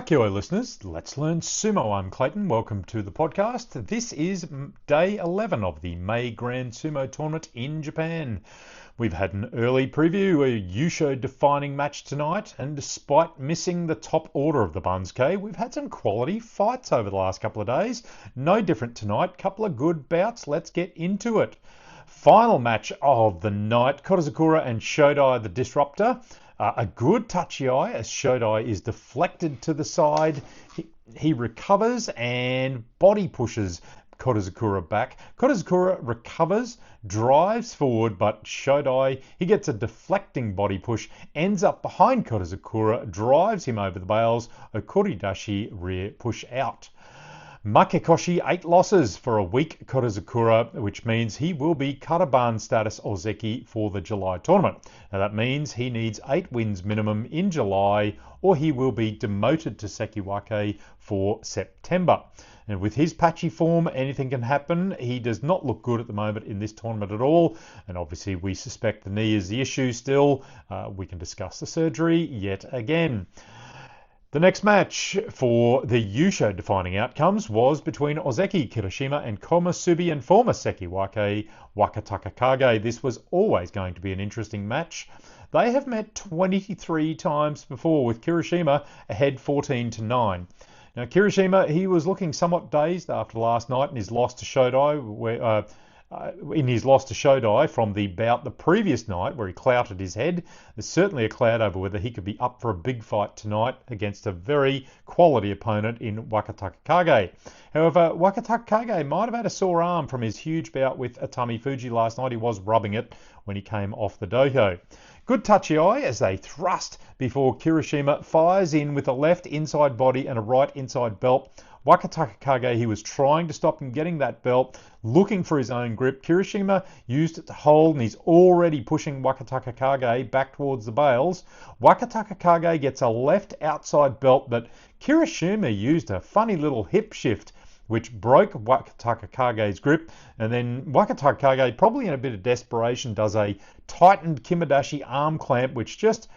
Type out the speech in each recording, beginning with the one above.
Kia listeners, let's learn sumo. I'm Clayton. Welcome to the podcast. This is day 11 of the May Grand Sumo Tournament in Japan. We've had an early preview, a Yusho defining match tonight, and despite missing the top order of the Banzuke, we've had some quality fights over the last couple of days. No different tonight, couple of good bouts. Let's get into it. Final match of the night, Korizukura and Shodai the Disruptor. A good tachi-ai as Shodai is deflected to the side. He recovers and body pushes Korizukura back. Korizukura recovers, drives forward, but Shodai, he gets a deflecting body push, ends up behind Korizukura, drives him over the bales, Okuridashi rear push out. Makekoshi 8 losses for a weak Korizukura, which means he will be Karaban status Ozeki for the July tournament. Now that means he needs 8 wins minimum in July or he will be demoted to Sekiwake for September. And with his patchy form, anything can happen. He does not look good at the moment in this tournament at all. And obviously we suspect the knee is the issue still. We can discuss the surgery yet again. The next match for the Yusho defining outcomes was between Ozeki Kirishima and Komusubi and former Sekiwake Wakataka Kage. This was always going to be an interesting match. They have met 23 times before, with Kirishima ahead 14-9. Now Kirishima, he was looking somewhat dazed after last night in his loss to Shodai, from the bout the previous night where he clouted his head. There's certainly a cloud over whether he could be up for a big fight tonight against a very quality opponent in Wakataka Kage. However, Wakataka Kage might have had a sore arm from his huge bout with Atami Fuji last night. He was rubbing it when he came off the dojo. Good tachi-ai as they thrust before Kirishima fires in with a left inside body and a right inside belt. Wakataka Kage, he was trying to stop him getting that belt, looking for his own grip. Kirishima used it to hold and he's already pushing Wakataka Kage back towards the bales. Wakataka Kage gets a left outside belt, but Kirishima used a funny little hip shift which broke Wakataka Kage's grip, and then Wakataka Kage, probably in a bit of desperation, does a tightened Kimidashi arm clamp, which just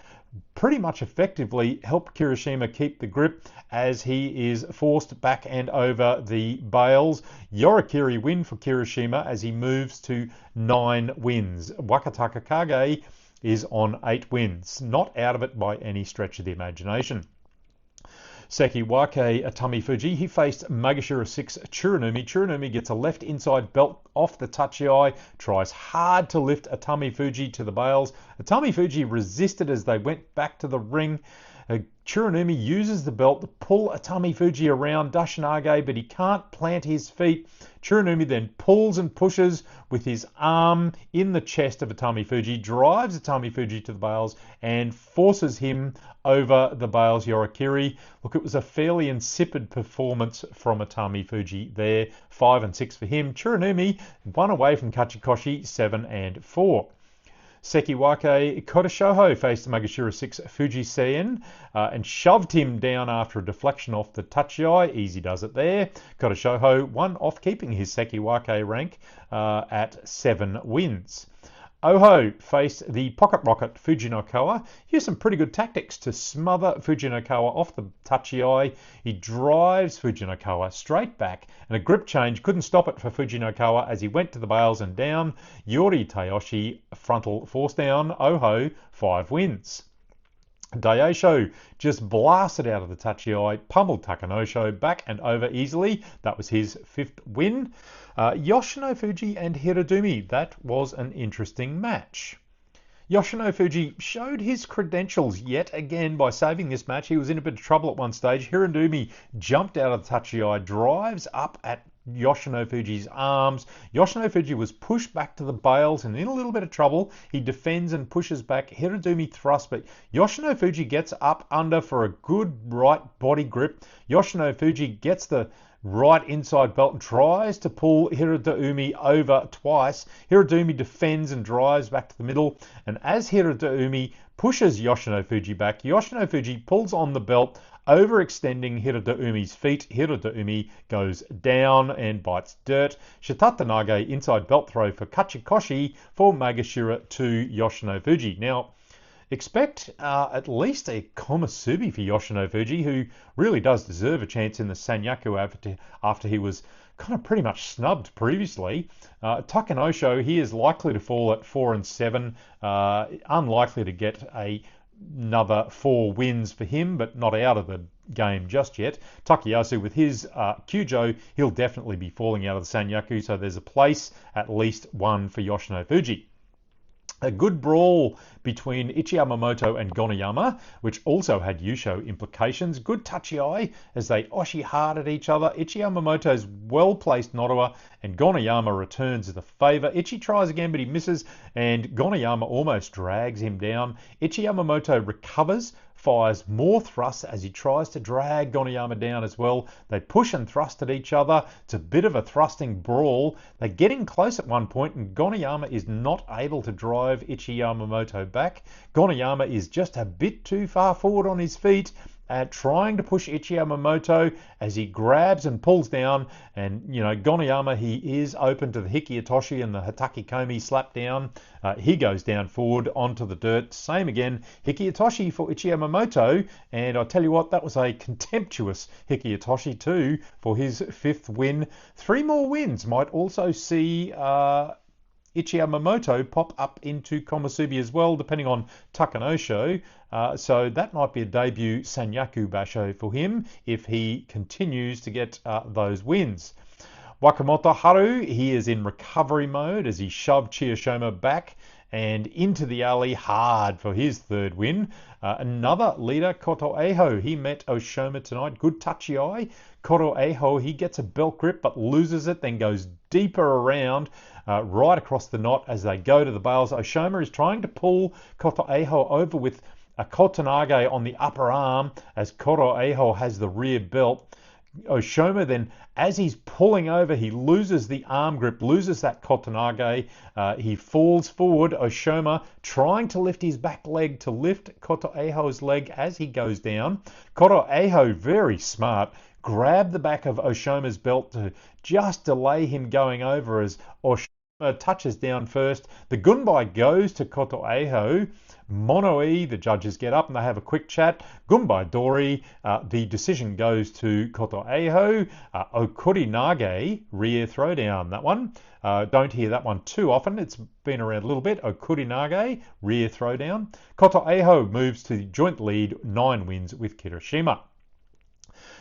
pretty much effectively helped Kirishima keep the grip as he is forced back and over the bales. Yorikiri win for Kirishima as he moves to 9 wins. Wakataka Kage is on 8 wins, not out of it by any stretch of the imagination. Sekiwake Atami Fuji, he faced Magashira 6 Tsurinumi. Tsurinumi gets a left inside belt off the tachi-ai, tries hard to lift Atami Fuji to the bales. Atami Fuji resisted as they went back to the ring. Tsurinumi uses the belt to pull Atami Fuji around Dashinage, but he can't plant his feet. Tsurinumi then pulls and pushes with his arm in the chest of Atami Fuji, drives Atami Fuji to the bales and forces him over the bales Yorikiri. Look, it was a fairly insipid performance from Atami Fuji there. 5 and 6 for him. Tsurinumi 1 away from Kachikoshi, 7 and 4. Sekiwake Korishoho faced Magashira 6 Fuji Seien and shoved him down after a deflection off the tachi-ai. Easy does it there. Korishoho won off keeping his Sekiwake rank at 7 wins. Oho faced the Pocket Rocket Fujinokawa. Used some pretty good tactics to smother Fujinokawa off the tachi-ai. He drives Fujinokawa straight back, and a grip change couldn't stop it for Fujinokawa as he went to the bales and down. Yori Tayoshi frontal force down. Oho 5 wins. Daisho just blasted out of the tachi-ai, pummeled Takanosho back and over easily. That was his 5th win. Yoshino Fuji and Hirodumi, that was an interesting match. Yoshino Fuji showed his credentials yet again by saving this match. He was in a bit of trouble at one stage. Hirodumi jumped out of the tachi-ai, drives up at Yoshino Fuji's arms. Yoshino Fuji was pushed back to the bales and in a little bit of trouble. He defends and pushes back. Hirodumi thrusts, but Yoshino Fuji gets up under for a good right body grip. Yoshino Fuji gets the right inside belt and tries to pull Hirodumi over twice. Hirodumi defends and drives back to the middle, and as Hirodumi pushes Yoshino Fuji back, Yoshino Fuji pulls on the belt, overextending Hirodoumi's feet. Hirodumi goes down and bites dirt. Shitatanage inside belt throw for Kachikoshi for Magashira to Yoshino Fuji. Now, Expect at least a komusubi for Yoshino Fuji, who really does deserve a chance in the sanyaku after he was kind of pretty much snubbed previously. Takanosho, he is likely to fall at 4 and 7, unlikely to get another 4 wins for him, but not out of the game just yet. Takayasu, with his Kyujo, he'll definitely be falling out of the sanyaku, so there's a place, at least one, for Yoshino Fuji. A good brawl between Ichiyamamoto and Gonayama, which also had Yusho implications. Good touchy-eye as they oshi hard at each other. Ichiyamamoto's well-placed Nodowa and Gonayama returns the favour. Ichi tries again, but he misses, and Gonayama almost drags him down. Ichiyamamoto recovers, fires more thrusts as he tries to drag Gonayama down as well. They push and thrust at each other. It's a bit of a thrusting brawl. They're getting close at one point, and Gonayama is not able to drive Ichiyamamoto back. Gonayama is just a bit too far forward on his feet, trying to push Ichiyamamoto as he grabs and pulls down. And, Gonayama, he is open to the Hikiyatoshi and the Hataki Komi slap down. He goes down forward onto the dirt. Same again, Hikiyatoshi for Ichiyamamoto. And I tell you what, that was a contemptuous Hikiyatoshi too for his 5th win. 3 more wins might also see Ichiyamamoto pop up into komusubi as well, depending on Takanosho. So that might be a debut sanyaku basho for him if he continues to get those wins. Wakamoto Haru, he is in recovery mode as he shoved Chiyoshima back and into the alley hard for his 3rd win. Another leader, Koto Eiho, he met Oshoma tonight. Good touchy eye. Koto Eiho, he gets a belt grip but loses it, then goes deeper around right across the knot as they go to the bales. Oshoma is trying to pull Koto Eiho over with a kotanage on the upper arm as Koto Eiho has the rear belt. Oshoma then, as he's pulling over, he loses the arm grip, loses that kotanage. He falls forward. Oshoma trying to lift his back leg to lift Koto Eiho's leg as he goes down. Koto Eiho, very smart, grabbed the back of Oshoma's belt to just delay him going over as Oshoma touches down first. The gunbai goes to Koto Eiho. Mono-e, the judges get up and they have a quick chat. Gunbai Dori, the decision goes to Koto Eiho. Okuri Nage, rear throwdown, that one. Don't hear that one too often. It's been around a little bit. Okuri Nage, rear throwdown. Koto Eiho moves to the joint lead, 9 wins with Kirishima.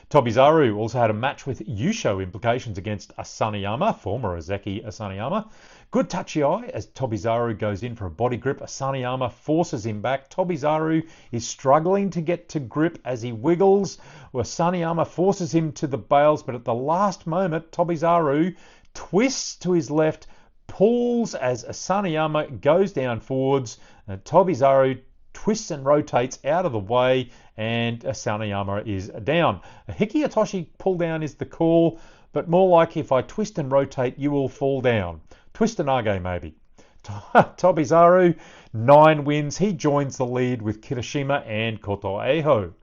Tobizaru also had a match with Yusho implications against Asaniyama, former Ozeki Asaniyama. Good touchy eye as Tobizaru goes in for a body grip. Asaniyama forces him back. Tobizaru is struggling to get to grip as he wiggles. Asaniyama forces him to the bales, but at the last moment, Tobizaru twists to his left, pulls as Asaniyama goes down forwards. Tobizaru twists and rotates out of the way, and Asaniyama is down. A Hikiyatoshi pull down is the call, but more like if I twist and rotate, you will fall down. Twist and Nage maybe. Tobizaru, 9 wins. He joins the lead with Kirishima and Koto Eiho.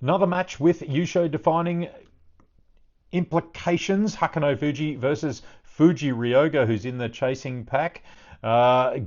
Another match with Yusho defining implications. Hakano Fuji versus Fuji Ryoga, who's in the chasing pack.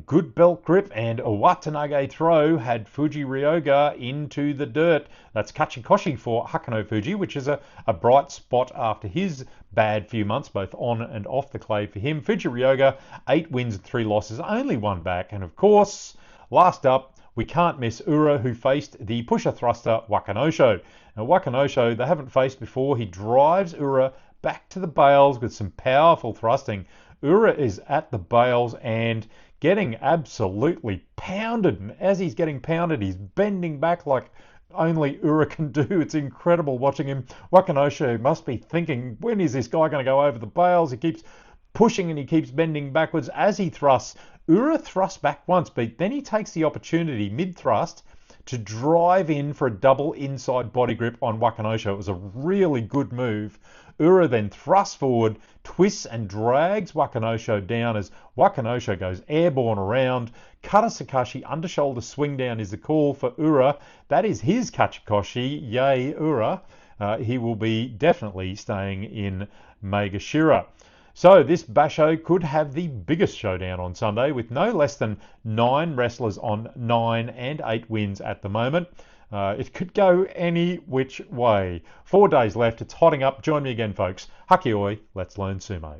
Good belt grip and a Watanabe throw had Fuji Ryoga into the dirt. That's Kachikoshi for Hakano Fuji, which is a bright spot after his bad few months, both on and off the clay for him. Fuji Ryoga, 8 wins and 3 losses, only 1 back. And of course, last up, we can't miss Ura, who faced the pusher thruster Wakanosho. Now, Wakanosho, they haven't faced before. He drives Ura back to the bales with some powerful thrusting. Ura is at the bales and getting absolutely pounded. And as he's getting pounded, he's bending back like only Ura can do. It's incredible watching him. Wakanosho must be thinking, when is this guy going to go over the bales? He keeps pushing and he keeps bending backwards as he thrusts. Ura thrusts back once, but then he takes the opportunity mid-thrust to drive in for a double inside body grip on Wakanosho. It was a really good move. Ura then thrusts forward, twists and drags Wakanosho down as Wakanosho goes airborne around. Karasakashi undershoulder swing down is the call for Ura. That is his Kachikoshi. Yay, Ura. He will be definitely staying in Megashira. So this Basho could have the biggest showdown on Sunday, with no less than 9 wrestlers on 9 and 8 wins at the moment. It could go any which way. 4 days left. It's hotting up. Join me again, folks. Hakioi, let's learn sumo.